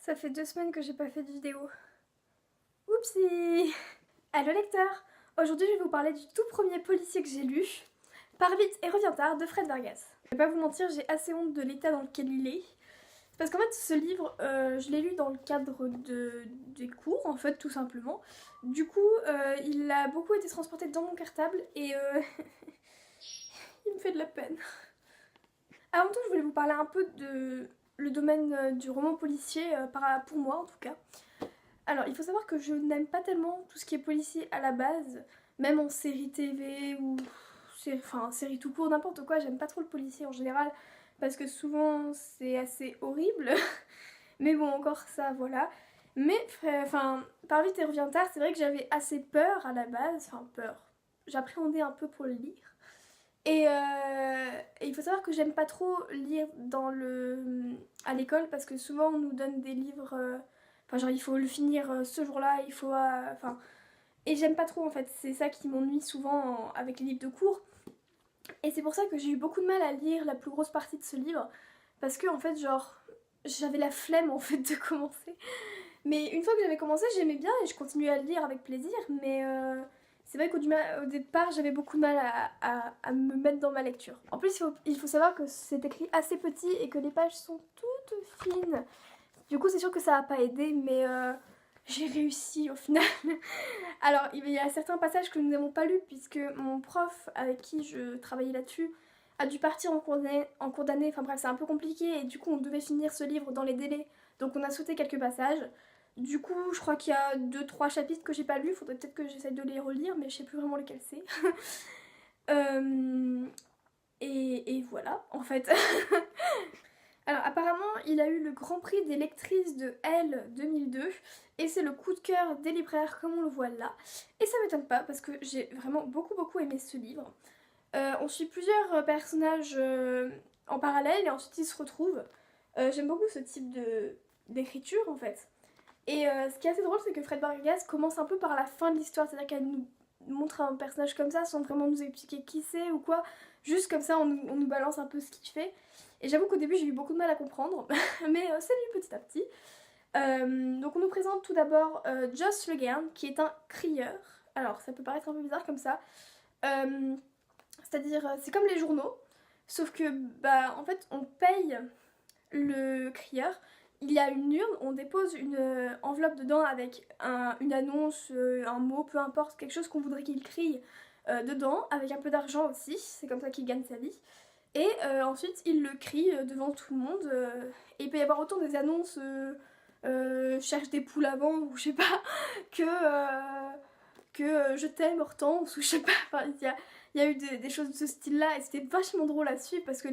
Ça fait 2 semaines que j'ai pas fait de vidéo. Oupsie. Allo lecteur. Aujourd'hui je vais vous parler du tout premier policier que j'ai lu, Pars vite et reviens tard de Fred Vargas. Je vais pas vous mentir, j'ai assez honte de l'état dans lequel il est. Parce qu'en fait ce livre, je l'ai lu dans le cadre des cours en fait tout simplement. Du coup il a beaucoup été transporté dans mon cartable et il me fait de la peine. Avant tout je voulais vous parler un peu de le domaine du roman policier, pour moi en tout cas. Alors il faut savoir que je n'aime pas tellement tout ce qui est policier à la base, même en série TV ou série tout court, n'importe quoi, j'aime pas trop le policier en général parce que souvent c'est assez horrible. Mais bon, encore ça, voilà. Mais Pars vite et reviens tard, c'est vrai que j'avais assez peur à la base, enfin peur. J'appréhendais un peu pour le lire. Et il faut savoir que j'aime pas trop lire à l'école parce que souvent on nous donne des livres, genre il faut le finir ce jour-là, il faut, et j'aime pas trop en fait. C'est ça qui m'ennuie souvent avec les livres de cours. Et c'est pour ça que j'ai eu beaucoup de mal à lire la plus grosse partie de ce livre parce que en fait genre j'avais la flemme en fait de commencer. Mais une fois que j'avais commencé, j'aimais bien et je continuais à le lire avec plaisir, mais c'est vrai qu'au départ, j'avais beaucoup de mal à me mettre dans ma lecture. En plus, il faut savoir que c'est écrit assez petit et que les pages sont toutes fines. Du coup, c'est sûr que ça n'a pas aidé, mais j'ai réussi au final. Alors, il y a certains passages que nous n'avons pas lus puisque mon prof avec qui je travaillais là-dessus a dû partir en cours d'année. Enfin bref, c'est un peu compliqué et du coup, on devait finir ce livre dans les délais. Donc on a sauté quelques passages. Du coup, je crois qu'il y a 2-3 chapitres que j'ai pas lus. Faudrait peut-être que j'essaye de les relire, mais je sais plus vraiment lesquels c'est. Et voilà, en fait. Alors apparemment, il a eu le Grand Prix des lectrices de Elle 2002 et c'est le coup de cœur des libraires comme on le voit là. Et ça m'étonne pas parce que j'ai vraiment beaucoup aimé ce livre. On suit plusieurs personnages en parallèle et ensuite ils se retrouvent. J'aime beaucoup ce type d'écriture en fait. Et ce qui est assez drôle, c'est que Fred Vargas commence un peu par la fin de l'histoire, c'est-à-dire qu'elle nous montre un personnage comme ça sans vraiment nous expliquer qui c'est ou quoi. Juste comme ça, on nous balance un peu ce qu'il fait. Et j'avoue qu'au début, j'ai eu beaucoup de mal à comprendre, mais c'est venu petit à petit. Donc on nous présente tout d'abord Joss Le Guern, qui est un crieur. Alors ça peut paraître un peu bizarre comme ça. C'est-à-dire, c'est comme les journaux, sauf que, en fait, on paye le crieur. Il y a une urne, on dépose une enveloppe dedans avec une annonce, un mot, peu importe, quelque chose qu'on voudrait qu'il crie dedans, avec un peu d'argent aussi, c'est comme ça qu'il gagne sa vie. Et ensuite, il le crie devant tout le monde. Et il peut y avoir autant des annonces cherche des poules à vendre ou je sais pas, que je t'aime Hortense ou je sais pas. Enfin, il y a eu des choses de ce style-là et c'était vachement drôle à suivre parce que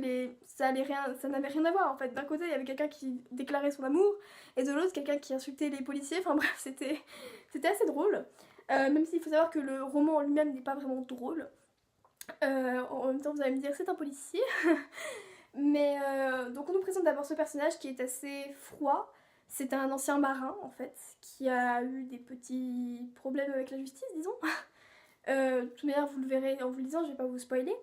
ça n'avait rien à voir en fait. D'un côté, il y avait quelqu'un qui déclarait son amour et de l'autre, quelqu'un qui insultait les policiers. Enfin bref, c'était assez drôle. Même s'il faut savoir que le roman en lui-même n'est pas vraiment drôle. En même temps, vous allez me dire, c'est un policier. Mais donc on nous présente d'abord ce personnage qui est assez froid. C'est un ancien marin en fait, qui a eu des petits problèmes avec la justice, disons. De toute manière, vous le verrez en vous le disant, je vais pas vous spoiler.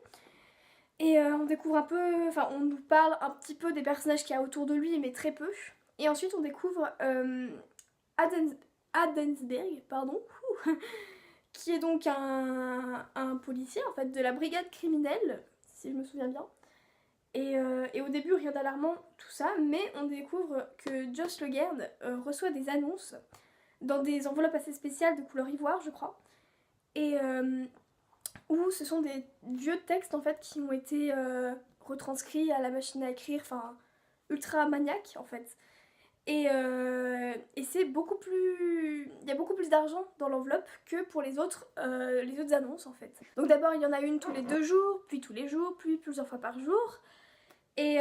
Et on découvre un peu, enfin on nous parle un petit peu des personnages qu'il y a autour de lui, mais très peu. Et ensuite on découvre Adensberg, pardon, qui est donc un policier en fait de la brigade criminelle, si je me souviens bien. Et au début, rien d'alarmant, tout ça, mais on découvre que Joss Le Guern reçoit des annonces dans des enveloppes assez spéciales de couleur ivoire, je crois. Et où ce sont des vieux textes en fait qui ont été retranscrits à la machine à écrire, enfin ultra maniaque en fait. Et c'est beaucoup plus. Il y a beaucoup plus d'argent dans l'enveloppe que pour les autres annonces en fait. Donc d'abord il y en a une tous les 2 jours, puis tous les jours, puis plusieurs fois par jour. Et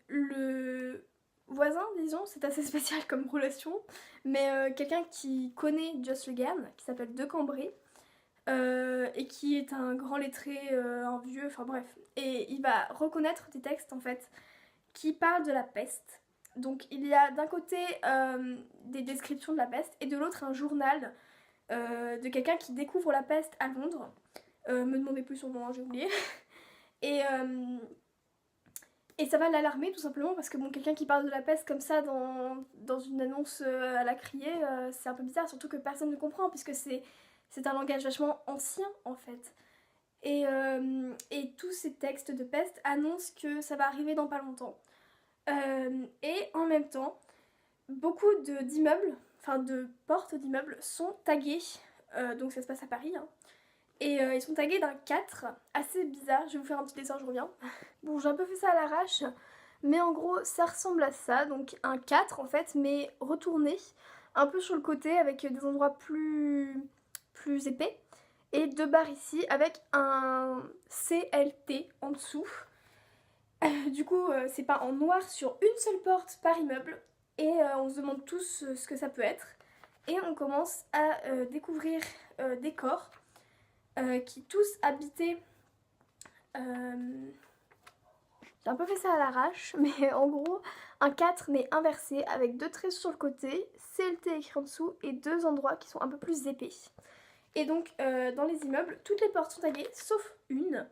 le voisin, disons, c'est assez spécial comme relation, mais quelqu'un qui connaît Joss Le Guern, qui s'appelle De Cambrai, et qui est un grand lettré, un vieux, enfin bref. Et il va reconnaître des textes en fait qui parlent de la peste. Donc il y a d'un côté des descriptions de la peste et de l'autre un journal de quelqu'un qui découvre la peste à Londres. Me demandez plus son nom, hein, j'ai oublié. Et, Et ça va l'alarmer tout simplement parce que bon, quelqu'un qui parle de la peste comme ça dans une annonce à la criée, c'est un peu bizarre, surtout que personne ne comprend puisque c'est un langage vachement ancien en fait. Et tous ces textes de peste annoncent que ça va arriver dans pas longtemps. Et en même temps, beaucoup d'immeubles, enfin de portes d'immeubles sont tagués, donc ça se passe à Paris, hein. Et ils sont tagués d'un 4, assez bizarre, je vais vous faire un petit dessin, je reviens. Bon, j'ai un peu fait ça à l'arrache, mais en gros ça ressemble à ça, donc un 4 en fait, mais retourné, un peu sur le côté avec des endroits plus épais, et deux barres ici avec un CLT en dessous. Du coup, c'est peint en noir sur une seule porte par immeuble, et on se demande tous ce que ça peut être. Et on commence à découvrir des corps qui tous habitaient... J'ai un peu fait ça à l'arrache, mais en gros, un 4 mais inversé, avec deux traits sur le côté, CLT écrit en dessous, et deux endroits qui sont un peu plus épais. Et donc, dans les immeubles, toutes les portes sont taguées, sauf une.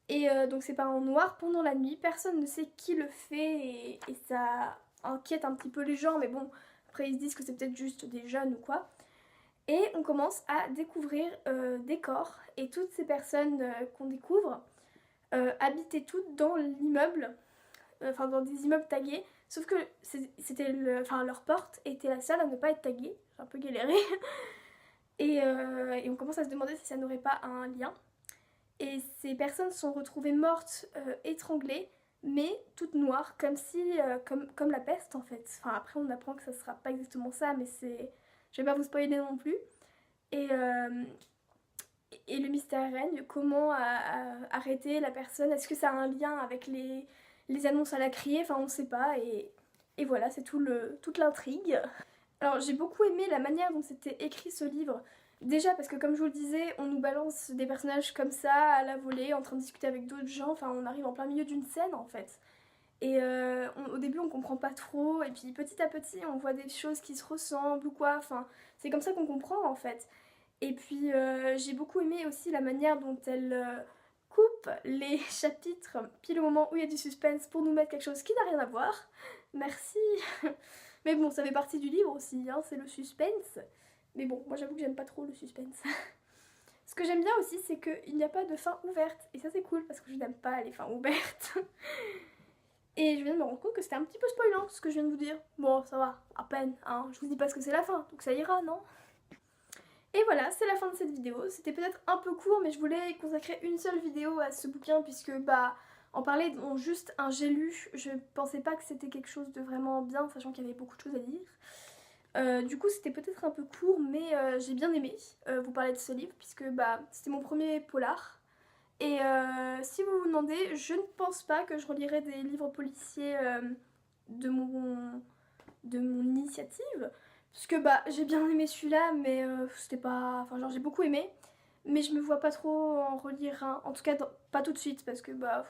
Et donc c'est pas en noir pendant la nuit, personne ne sait qui le fait, et ça inquiète un petit peu les gens, mais bon, après ils se disent que c'est peut-être juste des jeunes ou quoi. Et on commence à découvrir des corps, et toutes ces personnes qu'on découvre habitaient toutes dans l'immeuble, enfin dans des immeubles tagués, sauf que c'était leur porte était la seule à ne pas être taguée, j'ai un peu galéré. Et on commence à se demander si ça n'aurait pas un lien. Et ces personnes sont retrouvées mortes, étranglées, mais toutes noires, comme si, comme la peste en fait. Enfin après on apprend que ça sera pas exactement ça, mais c'est... Je vais pas vous spoiler non plus. Et, et le mystère règne, comment arrêter la personne, est-ce que ça a un lien avec les annonces à la criée, enfin on sait pas, et voilà, c'est toute l'intrigue. Alors j'ai beaucoup aimé la manière dont c'était écrit ce livre, déjà parce que comme je vous le disais, on nous balance des personnages comme ça, à la volée, en train de discuter avec d'autres gens, enfin on arrive en plein milieu d'une scène en fait. Et au début on comprend pas trop, et puis petit à petit on voit des choses qui se ressemblent ou quoi, enfin c'est comme ça qu'on comprend en fait. Et puis j'ai beaucoup aimé aussi la manière dont elle coupe les chapitres pile au moment où il y a du suspense pour nous mettre quelque chose qui n'a rien à voir. Merci. Mais bon, ça fait partie du livre aussi, hein, c'est le suspense. Mais bon, moi j'avoue que j'aime pas trop le suspense. Ce que j'aime bien aussi, c'est qu'il n'y a pas de fin ouverte. Et ça c'est cool parce que je n'aime pas les fins ouvertes. Et je viens de me rendre compte que c'était un petit peu spoilant ce que je viens de vous dire. Bon, ça va, à peine, hein. Je vous dis pas ce que c'est la fin, donc ça ira, non? Et voilà, c'est la fin de cette vidéo. C'était peut-être un peu court, mais je voulais consacrer une seule vidéo à ce bouquin puisque, bah, en parler dans juste un j'ai lu, je pensais pas que c'était quelque chose de vraiment bien, sachant qu'il y avait beaucoup de choses à lire. Du coup, c'était peut-être un peu court, mais j'ai bien aimé vous parler de ce livre puisque, bah, c'était mon premier polar. Et si vous vous demandez, je ne pense pas que je relirai des livres policiers de mon initiative. Parce que bah j'ai bien aimé celui-là, mais c'était pas... Enfin genre j'ai beaucoup aimé. Mais je me vois pas trop en relire un. En tout cas pas tout de suite parce que bah...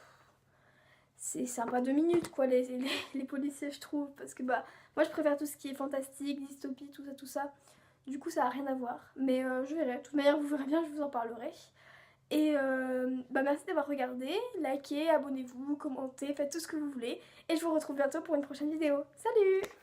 C'est sympa 2 minutes quoi les policiers je trouve. Parce que bah moi je préfère tout ce qui est fantastique, dystopie, tout ça. Du coup ça a rien à voir. Mais je verrai. De toute manière vous verrez bien, je vous en parlerai. Et bah merci d'avoir regardé, likez, abonnez-vous, commentez, faites tout ce que vous voulez. Et je vous retrouve bientôt pour une prochaine vidéo. Salut!